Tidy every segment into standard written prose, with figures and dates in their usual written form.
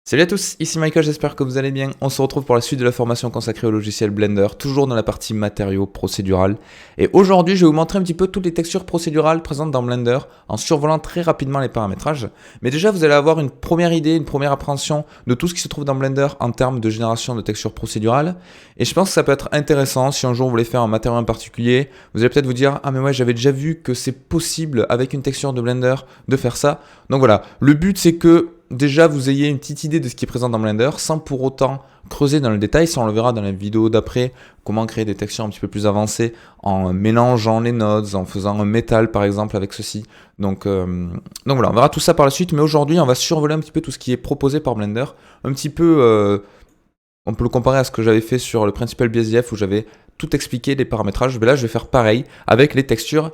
Salut à tous, ici Michael, j'espère que vous allez bien. On se retrouve pour la suite de la formation consacrée au logiciel Blender, toujours dans la partie matériaux procédural. Et aujourd'hui, je vais vous montrer un petit peu toutes les textures procédurales présentes dans Blender, en survolant très rapidement les paramétrages. Mais déjà, vous allez avoir une première idée, une première appréhension de tout ce qui se trouve dans Blender en termes de génération de textures procédurales. Et je pense que ça peut être intéressant si un jour vous voulez faire un matériau en particulier. Vous allez peut-être vous dire, ah mais ouais, j'avais déjà vu que c'est possible avec une texture de Blender de faire ça. Donc voilà, le but c'est que déjà vous ayez une petite idée de ce qui est présent dans Blender sans pour autant creuser dans le détail. Ça on le verra dans la vidéo d'après, comment créer des textures un petit peu plus avancées en mélangeant les nodes, en faisant un métal par exemple avec ceci. Donc voilà, on verra tout ça par la suite, mais aujourd'hui on va survoler un petit peu tout ce qui est proposé par Blender. Un petit peu, on peut le comparer à ce que j'avais fait sur le Principal BSDF où j'avais tout expliqué les paramétrages, mais là je vais faire pareil avec les textures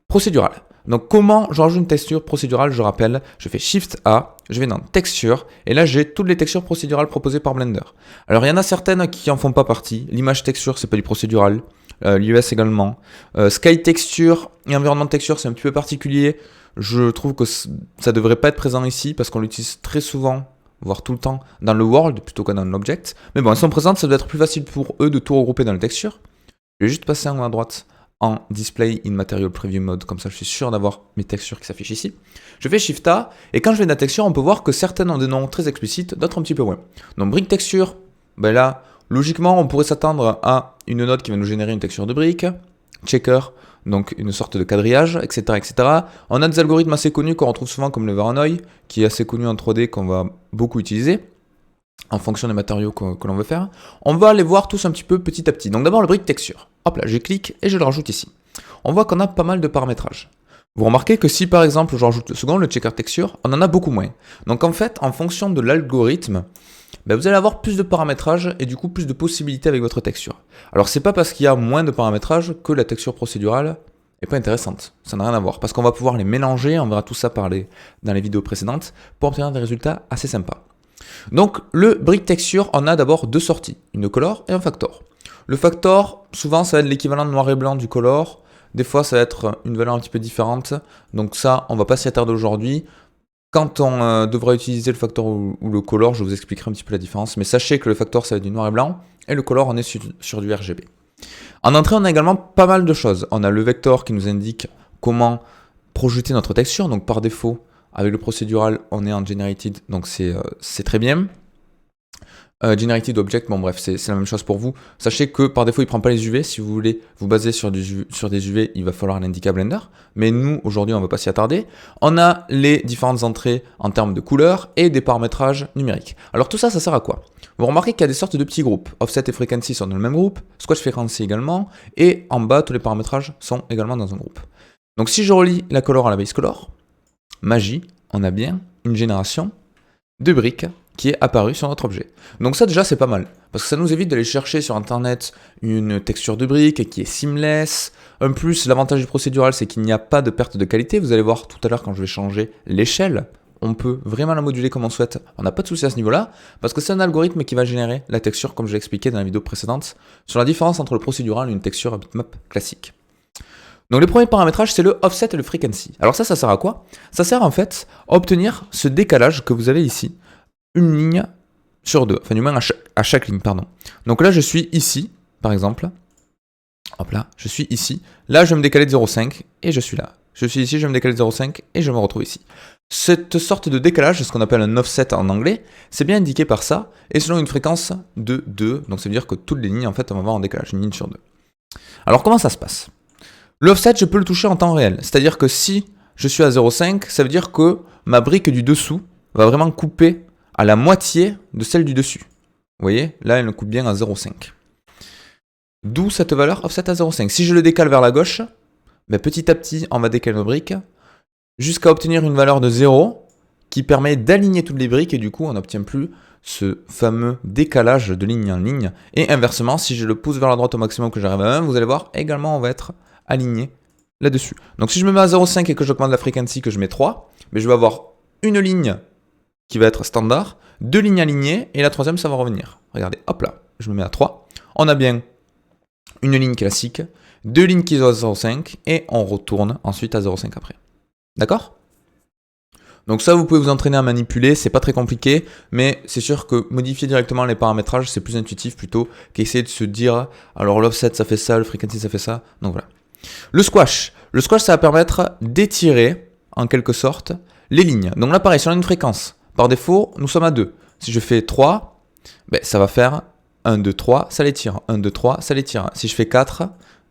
procédurales. Donc comment je rajoute une texture procédurale? Je rappelle, je fais Shift A, je vais dans Texture, et là j'ai toutes les textures procédurales proposées par Blender. Alors il y en a certaines qui en font pas partie. L'image texture, c'est pas du procédural. L'US également. Sky texture et environnement texture, c'est un petit peu particulier. Je trouve que ça devrait pas être présent ici parce qu'on l'utilise très souvent, voire tout le temps, dans le world plutôt que dans l'object. Mais bon, elles sont présentes, ça doit être plus facile pour eux de tout regrouper dans le texture. Je vais juste passer en haut à droite en Display in Material Preview Mode, comme ça je suis sûr d'avoir mes textures qui s'affichent ici. Je fais Shift A, et quand je vais dans la texture, on peut voir que certaines ont des noms très explicites, d'autres un petit peu moins. Donc brique texture, ben là, logiquement, on pourrait s'attendre à une node qui va nous générer une texture de brique, checker, donc une sorte de quadrillage, etc., etc. On a des algorithmes assez connus qu'on retrouve souvent comme le Voronoi, qui est assez connu en 3D, qu'on va beaucoup utiliser en fonction des matériaux que l'on veut faire. On va les voir tous un petit peu petit à petit. Donc d'abord le brique texture. Hop là, je clique et je le rajoute ici. On voit qu'on a pas mal de paramétrages. Vous remarquez que si par exemple je rajoute le second, le checker texture, on en a beaucoup moins. Donc en fait, en fonction de l'algorithme, vous allez avoir plus de paramétrages et du coup plus de possibilités avec votre texture. Alors c'est pas parce qu'il y a moins de paramétrages que la texture procédurale n'est pas intéressante. Ça n'a rien à voir. Parce qu'on va pouvoir les mélanger, on verra tout ça dans les vidéos précédentes, pour obtenir des résultats assez sympas. Donc le brick texture, on a d'abord deux sorties, une color et un factor. Le factor, souvent ça va être l'équivalent de noir et blanc du color, des fois ça va être une valeur un petit peu différente, donc ça on va pas s'y attarder aujourd'hui. Quand on devra utiliser le factor ou le color, je vous expliquerai un petit peu la différence, mais sachez que le factor ça va être du noir et blanc, et le color on est sur du RGB. En entrée on a également pas mal de choses, on a le vector qui nous indique comment projeter notre texture, donc par défaut, avec le procédural, on est en generated, donc c'est très bien. Generated object, bon bref, c'est la même chose pour vous. Sachez que par défaut, il ne prend pas les UV. Si vous voulez vous baser sur des UV, il va falloir l'indiquer à Blender. Mais nous, aujourd'hui, on ne va pas s'y attarder. On a les différentes entrées en termes de couleurs et des paramétrages numériques. Alors tout ça, ça sert à quoi? Vous remarquez qu'il y a des sortes de petits groupes. Offset et frequency sont dans le même groupe, squash frequency également, et en bas, tous les paramétrages sont également dans un groupe. Donc si je relie la color à la base color, magie, on a bien une génération de briques qui est apparue sur notre objet. Donc ça déjà c'est pas mal, parce que ça nous évite d'aller chercher sur internet une texture de brique qui est seamless. En plus, l'avantage du procédural c'est qu'il n'y a pas de perte de qualité. Vous allez voir tout à l'heure quand je vais changer l'échelle, on peut vraiment la moduler comme on souhaite. On n'a pas de souci à ce niveau-là, parce que c'est un algorithme qui va générer la texture comme je l'ai expliqué dans la vidéo précédente, sur la différence entre le procédural et une texture à bitmap classique. Donc le premier paramétrage, c'est le offset et le frequency. Alors ça sert à quoi? Ça sert en fait à obtenir ce décalage que vous avez ici, une ligne sur deux, enfin du moins à chaque ligne, pardon. Donc là, je suis ici, par exemple. Hop là, je suis ici. Là, je vais me décaler de 0,5 et je suis là. Je suis ici, je vais me décaler de 0,5 et je me retrouve ici. Cette sorte de décalage, ce qu'on appelle un offset en anglais, c'est bien indiqué par ça, et selon une fréquence de 2, donc ça veut dire que toutes les lignes, en fait, on va avoir en décalage, une ligne sur deux. Alors comment ça se passe? L'offset, je peux le toucher en temps réel. C'est-à-dire que si je suis à 0,5, ça veut dire que ma brique du dessous va vraiment couper à la moitié de celle du dessus. Vous voyez, là, elle me coupe bien à 0,5. D'où cette valeur offset à 0,5. Si je le décale vers la gauche, petit à petit, on va décaler nos briques jusqu'à obtenir une valeur de 0 qui permet d'aligner toutes les briques et du coup, on n'obtient plus ce fameux décalage de ligne en ligne. Et inversement, si je le pousse vers la droite au maximum que j'arrive à 1, vous allez voir, également, on va être aligné là-dessus. Donc si je me mets à 0,5 et que j'augmente la frequency, que je mets 3, je vais avoir une ligne qui va être standard, deux lignes alignées, et la troisième, ça va revenir. Regardez, hop là, je me mets à 3. On a bien une ligne classique, deux lignes qui sont à 0,5, et on retourne ensuite à 0,5 après. D'accord? Donc ça, vous pouvez vous entraîner à manipuler, c'est pas très compliqué, mais c'est sûr que modifier directement les paramétrages, c'est plus intuitif plutôt qu'essayer de se dire, alors l'offset ça fait ça, le frequency ça fait ça, donc voilà. Le squash, ça va permettre d'étirer, en quelque sorte, les lignes. Donc là pareil, si on a une fréquence, par défaut, nous sommes à 2. Si je fais 3, ben, ça va faire 1, 2, 3, ça l'étire, 1, 2, 3, ça l'étire. Si je fais 4,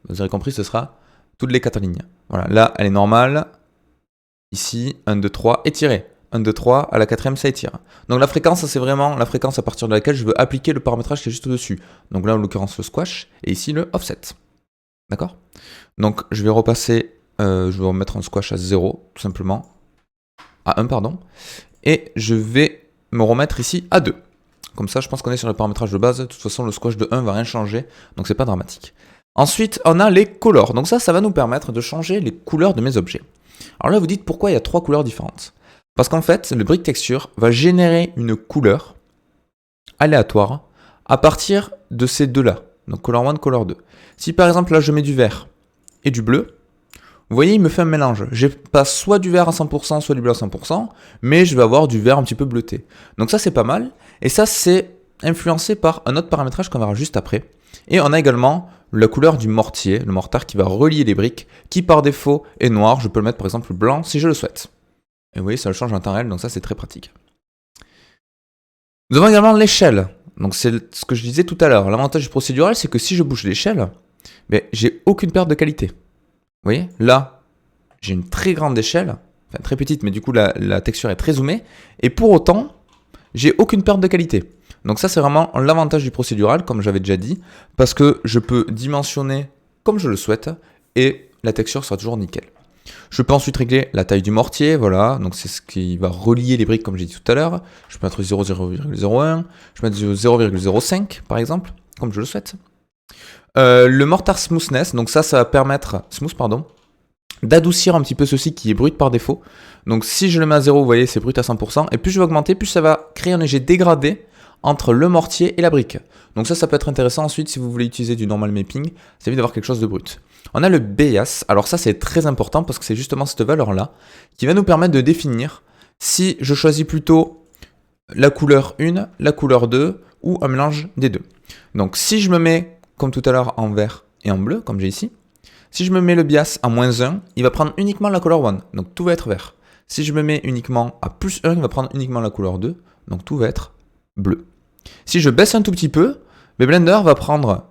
vous aurez compris, ce sera toutes les 4 lignes. Voilà, là elle est normale. Ici, 1, 2, 3, étiré. 1, 2, 3, à la quatrième, ça étire. Donc la fréquence, c'est vraiment la fréquence à partir de laquelle je veux appliquer le paramétrage qui est juste au-dessus. Donc là, en l'occurrence, le squash, et ici, le offset. D'accord? Donc je vais repasser, je vais remettre un squash à 0, tout simplement. À 1, pardon. Et je vais me remettre ici à 2. Comme ça, je pense qu'on est sur le paramétrage de base. De toute façon, le squash de 1 va rien changer, donc c'est pas dramatique. Ensuite, on a les colors. Donc ça va nous permettre de changer les couleurs de mes objets. Alors là, vous dites pourquoi il y a 3 couleurs différentes. Parce qu'en fait, le brick texture va générer une couleur aléatoire à partir de ces deux-là. Donc color 1, color 2. Si par exemple là je mets du vert et du bleu, vous voyez, il me fait un mélange. Je passe soit du vert à 100%, soit du bleu à 100%, mais je vais avoir du vert un petit peu bleuté. Donc ça c'est pas mal. Et ça c'est influencé par un autre paramétrage qu'on verra juste après. Et on a également la couleur du mortier, le mortar qui va relier les briques, qui par défaut est noir. Je peux le mettre par exemple blanc si je le souhaite. Et vous voyez, ça le change en temps réel, donc ça c'est très pratique. Nous avons également l'échelle. Donc c'est ce que je disais tout à l'heure. L'avantage du procédural, c'est que si je bouge l'échelle, ben, j'ai aucune perte de qualité. Vous voyez, là, j'ai une très grande échelle, enfin très petite, mais du coup la texture est très zoomée, et pour autant, j'ai aucune perte de qualité. Donc ça c'est vraiment l'avantage du procédural, comme j'avais déjà dit, parce que je peux dimensionner comme je le souhaite, et la texture sera toujours nickel. Je peux ensuite régler la taille du mortier, voilà, donc c'est ce qui va relier les briques comme j'ai dit tout à l'heure. Je peux mettre 0,01, je peux mettre 0,05 par exemple, comme je le souhaite. Le mortar smoothness, donc ça va permettre, d'adoucir un petit peu ceci qui est brut par défaut. Donc si je le mets à 0, vous voyez, c'est brut à 100%, et plus je vais augmenter, plus ça va créer un léger dégradé entre le mortier et la brique. Donc ça peut être intéressant ensuite si vous voulez utiliser du normal mapping, ça évite d'avoir quelque chose de brut. On a le bias, alors ça c'est très important parce que c'est justement cette valeur-là qui va nous permettre de définir si je choisis plutôt la couleur 1, la couleur 2 ou un mélange des deux. Donc si je me mets, comme tout à l'heure, en vert et en bleu, comme j'ai ici, si je me mets le bias à -1, il va prendre uniquement la couleur 1, donc tout va être vert. Si je me mets uniquement à +1, il va prendre uniquement la couleur 2, donc tout va être bleu. Si je baisse un tout petit peu, Blender va prendre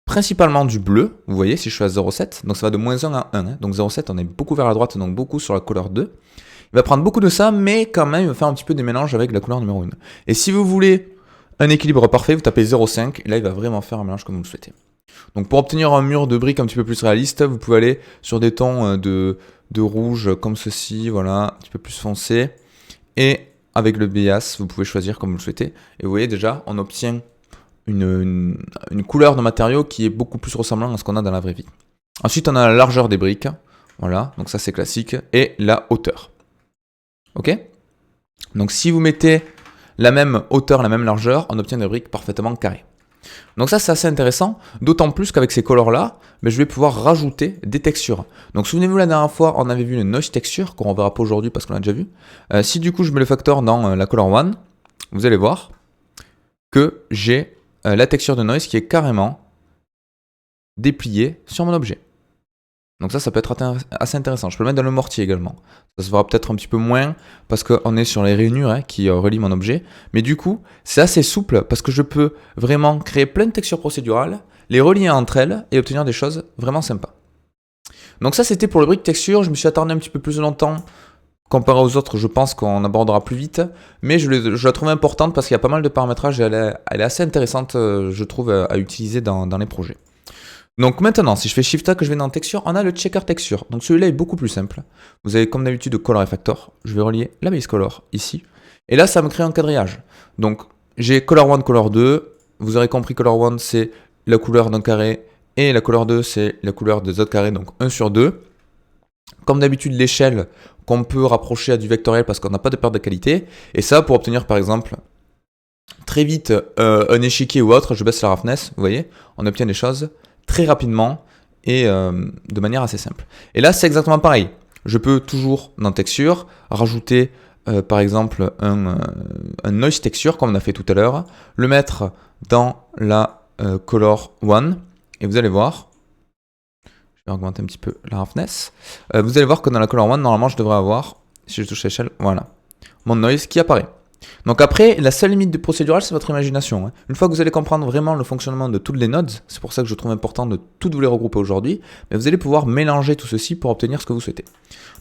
principalement du bleu, vous voyez, si je suis à 0,7, donc ça va de -1 à 1, hein. Donc 0,7, on est beaucoup vers la droite, donc beaucoup sur la couleur 2. Il va prendre beaucoup de ça, mais quand même, il va faire un petit peu des mélanges avec la couleur numéro 1. Et si vous voulez un équilibre parfait, vous tapez 0,5, et là, il va vraiment faire un mélange comme vous le souhaitez. Donc pour obtenir un mur de briques un petit peu plus réaliste, vous pouvez aller sur des tons de rouge comme ceci, voilà, un petit peu plus foncé. Et avec le bias, vous pouvez choisir comme vous le souhaitez. Et vous voyez déjà, on obtient une couleur de matériau qui est beaucoup plus ressemblant à ce qu'on a dans la vraie vie. Ensuite, on a la largeur des briques. Voilà, donc ça c'est classique. Et la hauteur. Ok? Donc si vous mettez la même hauteur, la même largeur, on obtient des briques parfaitement carrées. Donc ça c'est assez intéressant, d'autant plus qu'avec ces colors-là, je vais pouvoir rajouter des textures. Donc souvenez-vous la dernière fois, on avait vu une noise texture, qu'on ne verra pas aujourd'hui parce qu'on l'a déjà vu. Si du coup je mets le factor dans la color 1, vous allez voir que j'ai la texture de noise qui est carrément dépliée sur mon objet. Donc ça peut être assez intéressant. Je peux le mettre dans le mortier également. Ça se verra peut-être un petit peu moins parce qu'on est sur les rainures qui relient mon objet. Mais du coup, c'est assez souple parce que je peux vraiment créer plein de textures procédurales, les relier entre elles et obtenir des choses vraiment sympas. Donc ça, c'était pour le brick texture. Je me suis attardé un petit peu plus longtemps. Comparé aux autres, je pense qu'on abordera plus vite. Mais je la trouve importante parce qu'il y a pas mal de paramétrages et elle est assez intéressante, je trouve, à utiliser dans les projets. Donc maintenant, si je fais Shift A, que je vais dans Texture, on a le Checker Texture. Donc celui-là est beaucoup plus simple. Vous avez comme d'habitude le Color Factor. Je vais relier la Base Color ici. Et là, ça me crée un quadrillage. Donc j'ai Color 1, Color 2. Vous aurez compris, Color 1, c'est la couleur d'un carré. Et la Color 2, c'est la couleur des autres carrés, donc 1 sur 2. Comme d'habitude, l'échelle qu'on peut rapprocher à du vectoriel parce qu'on n'a pas de perte de qualité. Et ça, pour obtenir par exemple très vite un échiquier ou autre, je baisse la roughness. Vous voyez, on obtient des choses très rapidement et de manière assez simple. Et là, c'est exactement pareil. je peux toujours dans texture rajouter par exemple un noise texture comme on a fait tout à l'heure, le mettre dans la color one et vous allez voir, je vais augmenter un petit peu la roughness, vous allez voir que dans la color one normalement je devrais avoir, si je touche l'échelle, voilà, mon noise qui apparaît. Donc après, la seule limite du procédural, c'est votre imagination. Hein. Une fois que vous allez comprendre vraiment le fonctionnement de toutes les nodes, c'est pour ça que je trouve important de toutes vous les regrouper aujourd'hui, mais vous allez pouvoir mélanger tout ceci pour obtenir ce que vous souhaitez.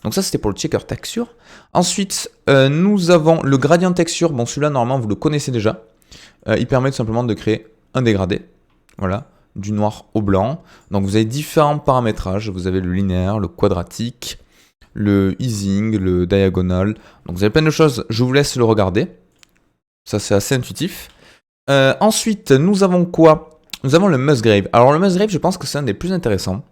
Donc ça, c'était pour le checker texture. Ensuite, nous avons le gradient texture. Bon, celui-là, normalement, vous le connaissez déjà. Il permet tout simplement de créer un dégradé. Voilà, du noir au blanc. Donc vous avez différents paramétrages. Vous avez le linéaire, le quadratique, le easing, le diagonal. Donc vous avez plein de choses, je vous laisse le regarder. Ça c'est assez intuitif. Ensuite, nous avons quoi? Nous avons le Musgrave. Alors le Musgrave, je pense que c'est un des plus intéressants.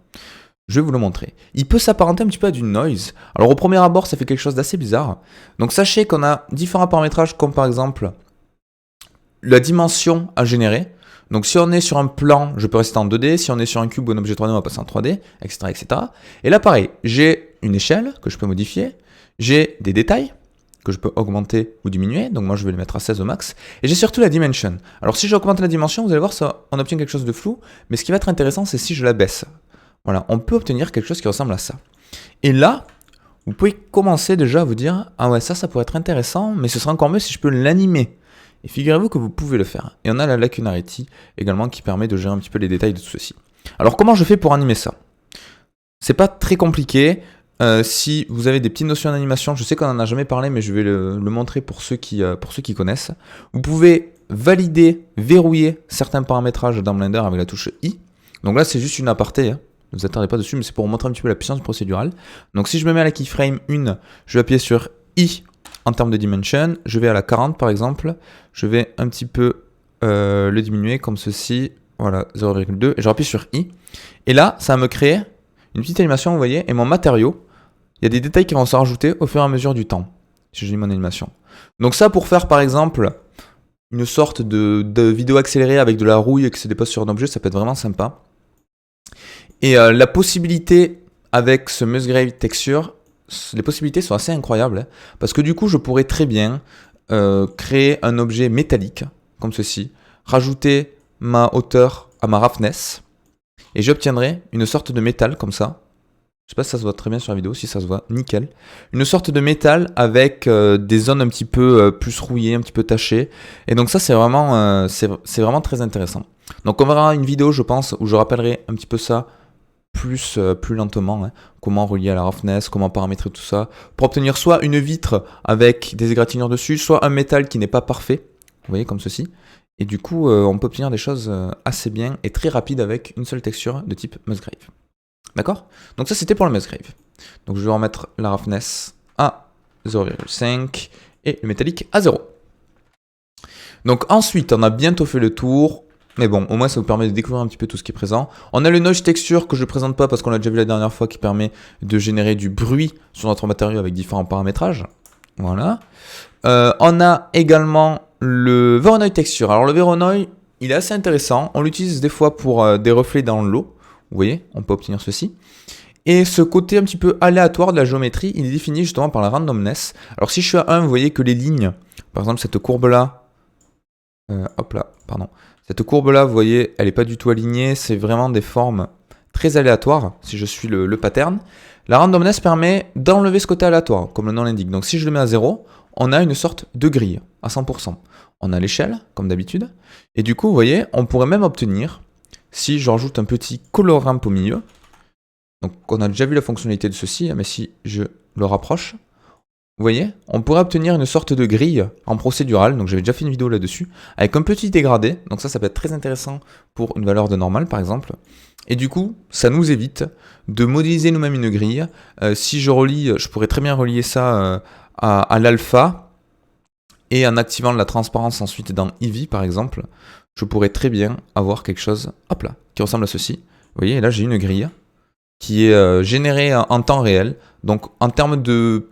Je vais vous le montrer. Il peut s'apparenter un petit peu à du noise. Alors au premier abord, ça fait quelque chose d'assez bizarre. Donc sachez qu'on a différents paramétrages comme par exemple la dimension à générer. Donc si on est sur un plan, je peux rester en 2D. Si on est sur un cube ou un objet 3D, on va passer en 3D, etc. etc. Et là pareil, j'ai une échelle que je peux modifier. J'ai des détails que je peux augmenter ou diminuer. Donc moi je vais le mettre à 16 au max. Et j'ai surtout la dimension. Alors si j'augmente la dimension, vous allez voir, ça, on obtient quelque chose de flou. Mais ce qui va être intéressant, c'est si je la baisse. Voilà, on peut obtenir quelque chose qui ressemble à ça. Et là, vous pouvez commencer déjà à vous dire, ah ouais, ça pourrait être intéressant, mais ce sera encore mieux si je peux l'animer. Et figurez-vous que vous pouvez le faire. Et on a la Lacunarity également qui permet de gérer un petit peu les détails de tout ceci. Alors comment je fais pour animer ça? C'est pas très compliqué. Si vous avez des petites notions d'animation, je sais qu'on en a jamais parlé, mais je vais le montrer pour ceux qui connaissent. Vous pouvez valider, verrouiller certains paramétrages dans Blender avec la touche I. Donc là, c'est juste une aparté, hein. Ne vous attardez pas dessus, mais c'est pour vous montrer un petit peu la puissance procédurale. Donc si je me mets à la keyframe 1, je vais appuyer sur I en termes de dimension. Je vais à la 40 par exemple. Je vais un petit peu le diminuer comme ceci. Voilà, 0,2. Et je rappuie sur I. Et là, ça va me créer une petite animation, vous voyez. Et mon matériau, il y a des détails qui vont se rajouter au fur et à mesure du temps. Si je lis mon animation. Donc ça, pour faire par exemple une sorte de vidéo accélérée avec de la rouille et que se dépose sur un objet, ça peut être vraiment sympa. Et la possibilité avec ce Musgrave Texture, les possibilités sont assez incroyables. Hein, parce que du coup, je pourrais très bien créer un objet métallique, comme ceci, rajouter ma hauteur à ma roughness, et j'obtiendrai une sorte de métal comme ça. Je sais pas si ça se voit très bien sur la vidéo, si ça se voit, nickel. Une sorte de métal avec des zones un petit peu plus rouillées, un petit peu tachées. Et donc ça, c'est vraiment très intéressant. Donc on verra une vidéo, je pense, où je rappellerai un petit peu ça plus lentement, hein. Comment relier à la roughness, comment paramétrer tout ça, pour obtenir soit une vitre avec des égratignures dessus, soit un métal qui n'est pas parfait, vous voyez, comme ceci. Et du coup, on peut obtenir des choses assez bien et très rapides avec une seule texture de type Musgrave. D'accord? Donc ça, c'était pour le Musgrave. Donc je vais remettre la roughness à 0,5 et le métallique à 0. Donc ensuite, on a bientôt fait le tour. Mais bon, au moins ça vous permet de découvrir un petit peu tout ce qui est présent. On a le Noise Texture que je ne présente pas parce qu'on l'a déjà vu la dernière fois, qui permet de générer du bruit sur notre matériau avec différents paramétrages. Voilà. On a également le Voronoi Texture. Alors le Voronoi, il est assez intéressant. On l'utilise des fois pour des reflets dans l'eau. Vous voyez, on peut obtenir ceci. Et ce côté un petit peu aléatoire de la géométrie, il est défini justement par la randomness. Alors si je suis à 1, vous voyez que les lignes, par exemple cette courbe-là, hop là, pardon. Cette courbe-là, vous voyez, elle n'est pas du tout alignée. C'est vraiment des formes très aléatoires, si je suis le pattern. La randomness permet d'enlever ce côté aléatoire, comme le nom l'indique. Donc si je le mets à 0, on a une sorte de grille à 100%. On a l'échelle, comme d'habitude. Et du coup, vous voyez, on pourrait même obtenir, si je rajoute un petit color ramp au milieu, donc on a déjà vu la fonctionnalité de ceci, mais si je le rapproche, vous voyez, on pourrait obtenir une sorte de grille en procédural, donc j'avais déjà fait une vidéo là-dessus, avec un petit dégradé, donc ça peut être très intéressant pour une valeur de normale par exemple, et du coup, ça nous évite de modéliser nous-mêmes une grille. Si je relie, je pourrais très bien relier ça à l'alpha, et en activant la transparence ensuite dans Eevee par exemple, je pourrais très bien avoir quelque chose, hop là, qui ressemble à ceci. Vous voyez, là j'ai une grille qui est générée en temps réel, donc en termes de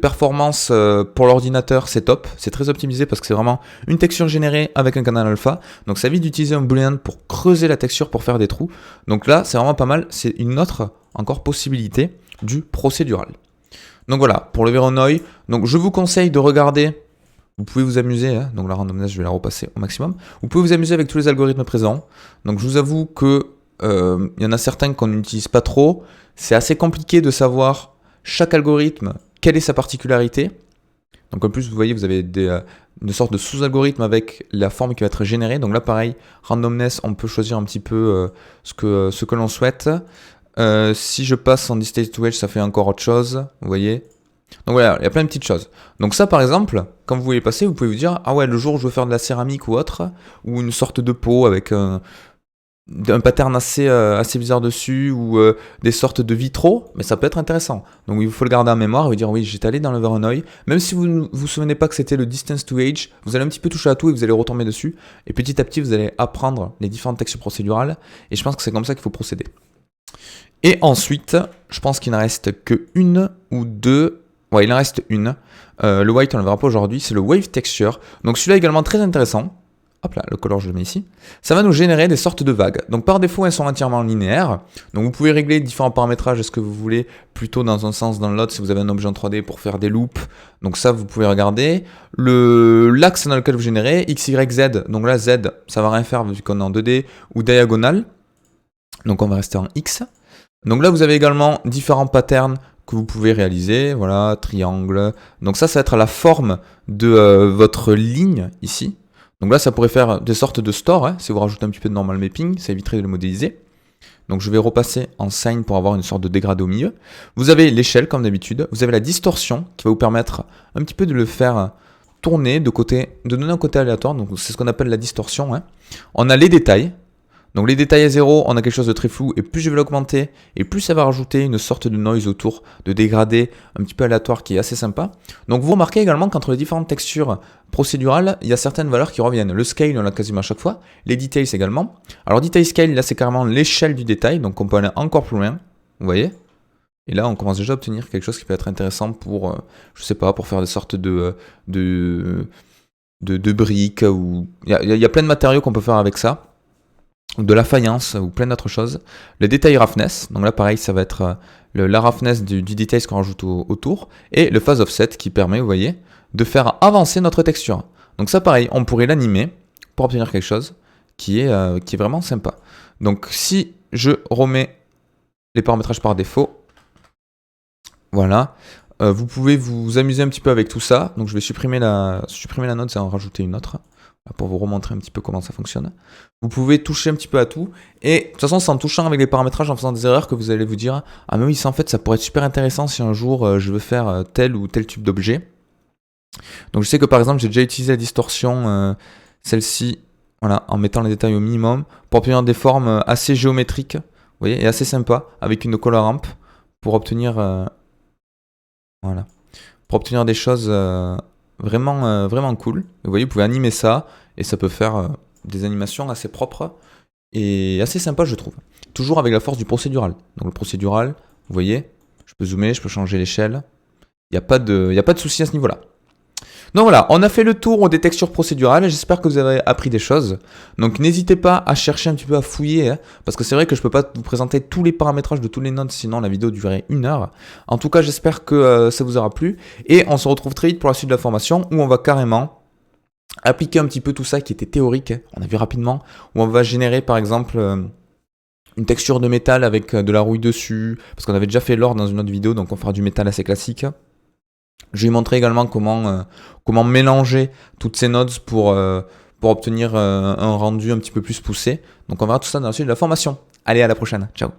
performance pour l'ordinateur, c'est top, c'est très optimisé parce que c'est vraiment une texture générée avec un canal alpha, donc ça évite d'utiliser un boolean pour creuser la texture pour faire des trous. Donc là c'est vraiment pas mal, c'est une autre encore possibilité du procédural. Donc voilà, pour le Voronoi, donc je vous conseille de regarder, vous pouvez vous amuser, hein, donc la randomness je vais la repasser au maximum, vous pouvez vous amuser avec tous les algorithmes présents. Donc je vous avoue que y en a certains qu'on n'utilise pas trop, c'est assez compliqué de savoir chaque algorithme, quelle est sa particularité. Donc en plus vous voyez, vous avez une sorte de sous-algorithme avec la forme qui va être générée. Donc là pareil, randomness, on peut choisir un petit peu ce que l'on souhaite. Si je passe en distance to edge, ça fait encore autre chose, vous voyez. Donc voilà, il y a plein de petites choses. Donc ça par exemple, quand vous voulez passer, vous pouvez vous dire, ah ouais, le jour où je veux faire de la céramique ou autre, ou une sorte de pot avec un pattern assez bizarre dessus, ou des sortes de vitraux, mais ça peut être intéressant. Donc il faut le garder en mémoire et vous dire, oui, j'étais allé dans le Voronoi, même si vous ne vous souvenez pas que c'était le distance to edge, vous allez un petit peu toucher à tout et vous allez retomber dessus, et petit à petit vous allez apprendre les différentes textures procédurales, et je pense que c'est comme ça qu'il faut procéder. Et ensuite, je pense qu'il ne reste que une ou deux. Ouais, il en reste une. Le white, on ne le verra pas aujourd'hui, c'est le wave texture. Donc celui-là également très intéressant. Hop là, le color, je le mets ici. Ça va nous générer des sortes de vagues. Donc par défaut, elles sont entièrement linéaires. Donc vous pouvez régler différents paramétrages, est-ce que vous voulez plutôt dans un sens, dans l'autre, si vous avez un objet en 3D pour faire des loops. Donc ça, vous pouvez regarder. L'axe dans lequel vous générez, X, Y, Z. Donc là, Z, ça va rien faire vu qu'on est en 2D. Ou diagonale. Donc on va rester en X. Donc là, vous avez également différents patterns que vous pouvez réaliser. Voilà, triangle. Donc ça va être la forme de votre ligne ici. Donc là, ça pourrait faire des sortes de stores. Hein, si vous rajoutez un petit peu de normal mapping, ça éviterait de le modéliser. Donc je vais repasser en sign pour avoir une sorte de dégradé au milieu. Vous avez l'échelle comme d'habitude. Vous avez la distorsion qui va vous permettre un petit peu de le faire tourner de donner un côté aléatoire. Donc c'est ce qu'on appelle la distorsion. Hein. On a les détails. Donc les détails à 0, on a quelque chose de très flou, et plus je vais l'augmenter, et plus ça va rajouter une sorte de noise autour, de dégradé un petit peu aléatoire qui est assez sympa. Donc vous remarquez également qu'entre les différentes textures procédurales, il y a certaines valeurs qui reviennent. Le scale, on l'a quasiment à chaque fois, les details également. Alors detail scale, là c'est carrément l'échelle du détail, donc on peut aller encore plus loin, vous voyez. Et là on commence déjà à obtenir quelque chose qui peut être intéressant pour, je sais pas, pour faire des sortes de briques, ou il y a plein de matériaux qu'on peut faire avec ça. De la faïence ou plein d'autres choses. Le détail roughness, donc là pareil ça va être la roughness du détail qu'on rajoute autour, et le phase offset qui permet, vous voyez, de faire avancer notre texture. Donc ça pareil, on pourrait l'animer pour obtenir quelque chose qui est vraiment sympa. Donc si je remets les paramétrages par défaut, voilà, vous pouvez vous amuser un petit peu avec tout ça. Donc je vais supprimer la note et en rajouter une autre, pour vous remontrer un petit peu comment ça fonctionne. Vous pouvez toucher un petit peu à tout, et de toute façon c'est en touchant avec les paramétrages, en faisant des erreurs, que vous allez vous dire « Ah mais oui, ça en fait ça pourrait être super intéressant si un jour je veux faire tel ou tel type d'objet. » Donc je sais que par exemple j'ai déjà utilisé la distorsion, celle-ci, voilà, en mettant les détails au minimum, pour obtenir des formes assez géométriques, vous voyez, et assez sympa, avec une color ramp, pour obtenir, voilà, pour obtenir des choses vraiment cool. Vous voyez, vous pouvez animer ça, et ça peut faire des animations assez propres et assez sympas, je trouve. Toujours avec la force du procédural. Donc le procédural, vous voyez, je peux zoomer, je peux changer l'échelle. Il n'y a pas de souci à ce niveau-là. Donc voilà, on a fait le tour des textures procédurales. J'espère que vous avez appris des choses. Donc n'hésitez pas à chercher un petit peu, à fouiller, hein, parce que c'est vrai que je ne peux pas vous présenter tous les paramétrages de tous les nodes, sinon la vidéo durerait 1 heure. En tout cas, j'espère que ça vous aura plu. Et on se retrouve très vite pour la suite de la formation, où on va carrément appliquer un petit peu tout ça qui était théorique, hein, on a vu rapidement, où on va générer par exemple une texture de métal avec de la rouille dessus, parce qu'on avait déjà fait l'or dans une autre vidéo, donc on fera du métal assez classique. Je vais vous montrer également comment mélanger toutes ces nodes pour obtenir un rendu un petit peu plus poussé. Donc on verra tout ça dans la suite de la formation. Allez, à la prochaine, ciao.